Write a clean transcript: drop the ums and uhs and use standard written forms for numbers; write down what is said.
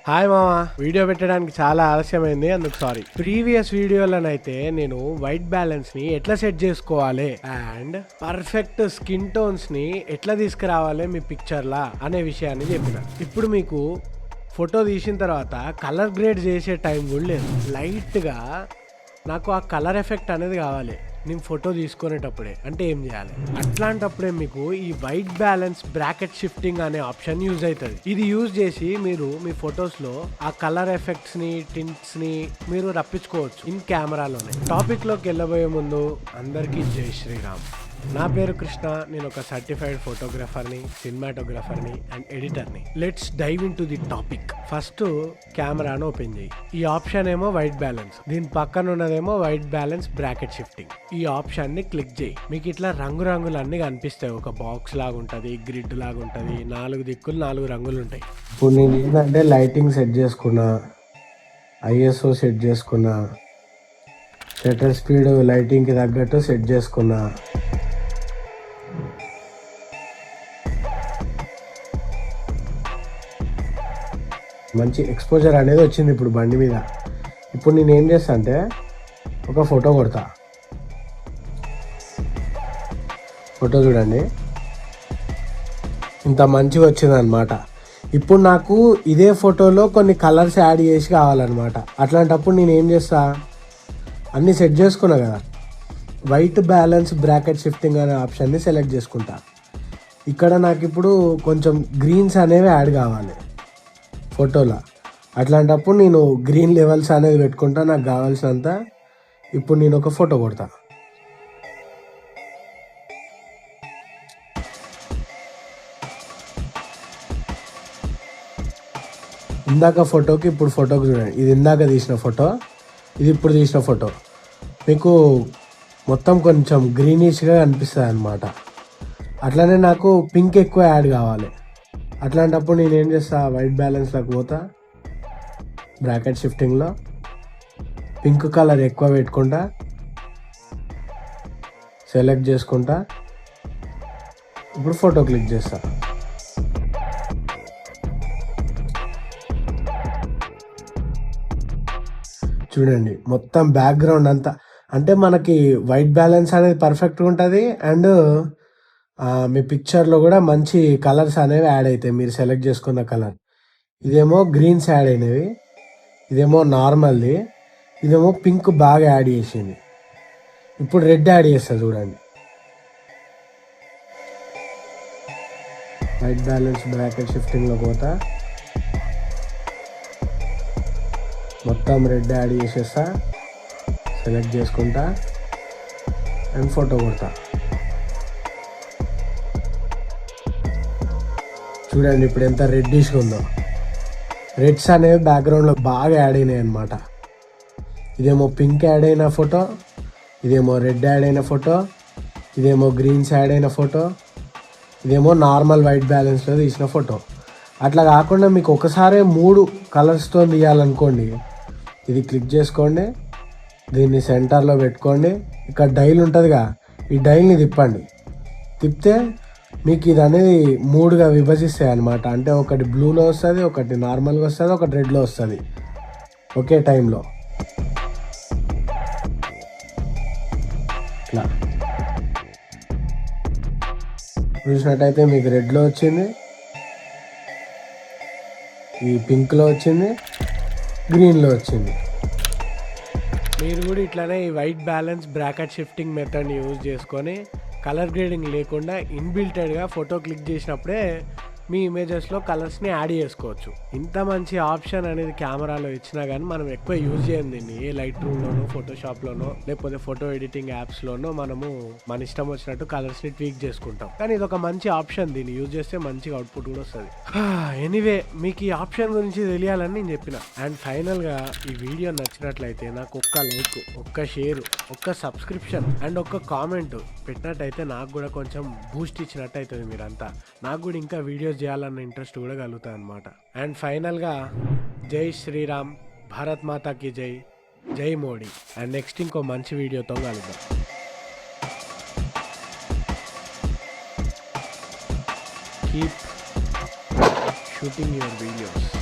Hi మామ, video పెట్టడానికి చాలా ఆలస్యమైంది, అందుకు సారీ. ప్రీవియస్ వీడియోలోనైతే నేను వైట్ బ్యాలెన్స్ ని ఎట్లా సెట్ చేసుకోవాలి అండ్ పర్ఫెక్ట్ స్కిన్ టోన్స్ ని ఎట్లా తీసుకురావాలి మీ పిక్చర్ లా అనే విషయాన్ని చెప్పిన. ఇప్పుడు మీకు ఫోటో తీసిన తర్వాత కలర్ గ్రేడ్ చేసే టైం కూడా లేదు. లైట్ గా నాకు ఆ కలర్ ఎఫెక్ట్ అనేది కావాలి నేను ఫోటో తీసుకునేటప్పుడే. అంటే ఏం చేయాలి? అట్లాంటప్పుడే మీకు ఈ వైట్ బ్యాలెన్స్ బ్రాకెట్ షిఫ్టింగ్ అనే ఆప్షన్ యూజ్ అవుతుంది. ఇది యూజ్ చేసి మీరు మీ ఫొటోస్ లో ఆ కలర్ ఎఫెక్ట్స్ ని, టింట్స్ ని మీరు రప్పించుకోవచ్చు ఇన్ కెమెరాలోనే. టాపిక్ లోకి వెళ్ళబోయే ముందు అందరికీ జై శ్రీరామ్. నా పేరు కృష్ణ. నేను ఒక సర్టిఫైడ్ ఫోటోగ్రాఫర్ని, సినిమాటోగ్రాఫర్ని అండ్ ఎడిటర్ని. Let's dive into the topic. First కెమెరాను ఓపెన్ చేయి. ఈ ఆప్షన్ ఏమో వైట్ బ్యాలెన్స్, దీని పక్కన ఉన్నదేమో వైట్ బ్యాలెన్స్ బ్రాకెట్ షిఫ్టింగ్. ఈ ఆప్షన్ ని క్లిక్ చేయి. మీకు ఇట్లా రంగులన్నీ కనిపిస్తాయి. ఒక బాక్స్ లాగా ఉంటది, గ్రిడ్ లాగా ఉంటది, 4 దిక్కులు 4 రంగులు ఉంటాయి. ఇప్పుడు నేను ఏంటంటే లైటింగ్ సెట్ చేసుకున్నా, ఐఎస్ఓ సెట్ చేసుకున్నా, షటర్ స్పీడ్ లైటింగ్ కి తగ్గట్టు సెట్ చేసుకున్నా. మంచి ఎక్స్పోజర్ అనేది వచ్చింది ఇప్పుడు బండి మీద. ఇప్పుడు నేను ఏం చేస్తా అంటే ఒక ఫోటో కొడతా. ఫోటో చూడండి, ఇంత మంచిగా వచ్చింది అనమాట. ఇప్పుడు నాకు ఇదే ఫోటోలో కొన్ని కలర్స్ యాడ్ చేసి కావాలన్నమాట. అట్లాంటప్పుడు నేను ఏం చేస్తా, అన్నీ సెట్ చేసుకున్నా కదా, వైట్ బ్యాలెన్స్ బ్రాకెట్ షిఫ్టింగ్ అనే ఆప్షన్ని సెలెక్ట్ చేసుకుంటా. ఇక్కడ నాకు ఇప్పుడు కొంచెం గ్రీన్స్ అనేవి యాడ్ కావాలి ఫోటోలో. అట్లాంటప్పుడు నేను గ్రీన్ లెవెల్స్ అనేది పెట్టుకుంటా నాకు కావాల్సినంత. ఇప్పుడు నేను ఒక ఫోటో కొడతా. ఇందాక ఫోటోకి ఇప్పుడు ఫోటోకి చూడండి. ఇది ఇందాక తీసిన ఫోటో, ఇది ఇప్పుడు తీసిన ఫోటో. మీకు మొత్తం కొంచెం గ్రీనిష్గా అనిపిస్తుంది అనమాట. అట్లనే నాకు పింక్ ఎక్కువ యాడ్ కావాలి. అట్లాంటప్పుడు నేను ఏం చేస్తా, వైట్ బ్యాలెన్స్లోకి పోతా, బ్రాకెట్ షిఫ్టింగ్లో పింక్ కలర్ ఎక్కువ పెట్టుకుంటా, సెలెక్ట్ చేసుకుంటా. ఇప్పుడు ఫోటో క్లిక్ చేస్తా. చూడండి, మొత్తం బ్యాక్గ్రౌండ్ అంతా అంటే మనకి వైట్ బ్యాలెన్స్ అనేది పర్ఫెక్ట్గా ఉంటుంది. అండ్ మీ పిక్చర్లో కూడా మంచి కలర్స్ అనేవి యాడ్ అవుతాయి మీరు సెలెక్ట్ చేసుకున్న కలర్. ఇదేమో గ్రీన్స్ యాడ్ అయినవి, ఇదేమో నార్మల్ది, ఇదేమో పింక్ బాగా యాడ్ చేసింది. ఇప్పుడు రెడ్ యాడ్ చేస్తా చూడండి. వైట్ బ్యాలెన్స్ బ్రాకెట్ షిఫ్టింగ్లో పోతా, మొత్తం రెడ్ యాడ్ చేసేస్తా, సెలెక్ట్ చేసుకుంటా అండ్ ఫోటో కొడతా. చూడండి ఇప్పుడు ఎంత రెడ్డిష్గా ఉందో. రెడ్స్ అనేవి బ్యాక్గ్రౌండ్లో బాగా యాడ్ అయినాయి అనమాట. ఇదేమో పింక్ యాడ్ అయిన ఫోటో, ఇదేమో రెడ్ యాడ్ అయిన ఫోటో, ఇదేమో గ్రీన్స్ యాడ్ అయిన ఫోటో, ఇదేమో నార్మల్ వైట్ బ్యాలెన్స్లో తీసిన ఫోటో. అట్లా కాకుండా మీకు ఒకసారి 3 కలర్స్తో తీయాలనుకోండి, ఇది క్లిక్ చేసుకోండి, దీన్ని సెంటర్లో పెట్టుకోండి. ఇక్కడ డైల్ ఉంటుందిగా, ఈ డైల్ని తిప్పండి. తిప్పితే మీకు ఇది అనేది 3గా విభజిస్తాయి అనమాట. అంటే ఒకటి బ్లూలో వస్తుంది, ఒకటి నార్మల్గా వస్తుంది, ఒకటి రెడ్లో వస్తుంది ఒకే టైంలో. ఇట్లా చూసినట్టయితే మీకు రెడ్లో వచ్చింది, ఈ పింక్లో వచ్చింది, గ్రీన్లో వచ్చింది. మీరు కూడా ఇట్లానే ఈ వైట్ బ్యాలెన్స్ బ్రాకెట్ షిఫ్టింగ్ మెథడ్ని యూజ్ చేసుకొని కలర్ గ్రేడింగ్ లేకుండా ఇన్బిల్టెడ్గా ఫోటో క్లిక్ చేసినప్పుడే మీ ఇమేజెస్లో కలర్స్ని యాడ్ చేసుకోవచ్చు. ఇంత మంచి ఆప్షన్ అనేది కెమెరాలో ఇచ్చినా కానీ మనం ఎక్కువ యూజ్ చేయం దీన్ని. ఏ లైట్ రూమ్లోనో, ఫోటోషాప్లోనో, లేకపోతే ఫోటో ఎడిటింగ్ యాప్స్లోనో మనము మన ఇష్టం వచ్చినట్టు కలర్స్ని ట్వీక్ చేసుకుంటాం. కానీ ఇది ఒక మంచి ఆప్షన్, దీన్ని యూజ్ చేస్తే మంచిగా అవుట్పుట్ కూడా వస్తుంది. ఎనీవే, మీకు ఈ ఆప్షన్ గురించి తెలియాలని నేను చెప్పిన. అండ్ ఫైనల్గా ఈ వీడియో నచ్చినట్లయితే నాకు ఒక్క లైక్, ఒక్క షేర్, ఒక్క సబ్స్క్రిప్షన్ అండ్ ఒక్క కామెంట్ పెట్టినట్టయితే నాకు కూడా కొంచెం బూస్ట్ ఇచ్చినట్టు అవుతుంది. మీరంతా నాకు కూడా ఇంకా వీడియోస్ చేయాలన్న ఇంట్రెస్ట్ కూడా కలుగుతుంది అనమాట. అండ్ ఫైనల్గా జై శ్రీరామ్, భారత్ మాతాకి జై, జై మోడీ. అండ్ నెక్స్ట్ ఇంకో మంచి వీడియోతో కలుద్దాం. Keep shooting your videos.